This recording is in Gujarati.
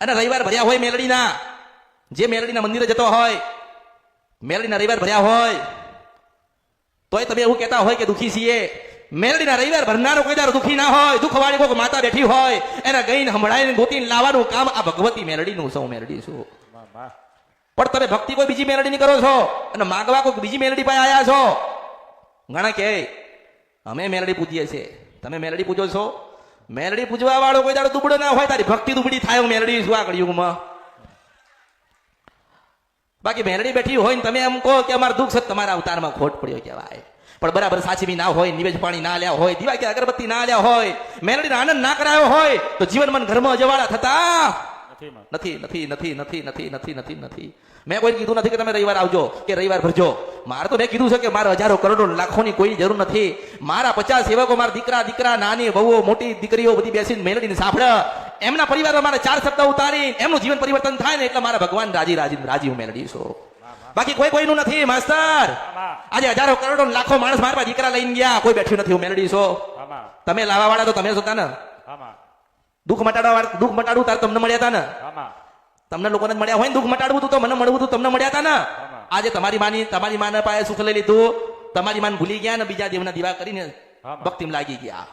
અને રવિવાર ભર્યા હોય મેલડીના, જે મેલડીના મંદિરે જતો હોય, મેલડીના રવિવાર ભર્યા હોય, તોય તમે એવું કહેતા હોય કે દુખી છીએ. મેલડીના રવિવાર ભરનારો કોઈ દાડો દુખી ના હોય. દુઃખવાળી કોઈ માતા બેઠી હોય એના ગઈને હમણાઈને ગોતીને લાવવાનું કામ આ ભગવતી મેલડીનું છે. હું મેલડી છું. પણ તમે ભક્તિ કોઈ બીજી મેલડીની કરો છો અને માગવા કોઈ બીજી મેલડી પાસે આવ્યા છો. ઘણા કહે અમે મેલડી પૂજીએ છીએ, તમે મેલડી પૂજો છો. મેલડી પૂજવા વાળો કોઈ દાડો દુબળો ના હોય. તારી ભક્તિ દુબળી થાય. હું મેલડી છું આ કળિયુગમાં. બાકી મેલડી બેઠી હોય ને તમે એમ કહો કે અમારું દુઃખ છે, તમારા અવતારમાં ખોટ પડ્યો કહેવાય. પણ બરાબર સાચવી ના હોય, નિવેજ પાણી ના લ્યા હોય, દીવા કે અગરબત્તી ના લ્યા હોય, મેલડીનો આનંદ ના કરાયો હોય તો જીવનમાં ઘરમાં અજવાળા થતા નથી. નથી નથી નથી નથી નથી નથી નથી. મેં કોઈ કીધું નથી કે તમે રવિવાર આવજો કે રવિવાર ભરજો. મારે તો મેં કીધું છે કે મારે હજારો કરોડો લાખોની કોઈ જરૂર નથી. મારા 50 સેવકો, મારા દીકરા નાની વહુઓ, મોટી દીકરીઓ બધી બેસીને મેલડીને સાંભળે. એમના પરિવારમાં મારે 4 શબ્દ ઉતારી એમનું જીવન પરિવર્તન થાય ને એટલે મારા ભગવાન રાજી હું મેલડી છું. બાકી કોઈનું નથી માસ્તર. આજે હજારો કરોડો લાખો માણસ મારા દીકરા લઈને ગયા, કોઈ બેઠ્યું નથી. હું મેલડી છું. તમે લાવવા વાળા તો તમે હતા ને. દુઃખ મટાડવું તાર તમને મળ્યા હતા ને. તમને લોકોને મળ્યા હોય ને દુઃખ મટાડવું તું તો મને મળવું તું તમને મળ્યા હતા ને. આજે તમારી માના પાસે સુખ લઈ લીધું, તમારી માન ભૂલી ગયા ને બીજા દેવના દીવા કરીને ભક્તિમાં લાગી ગયા.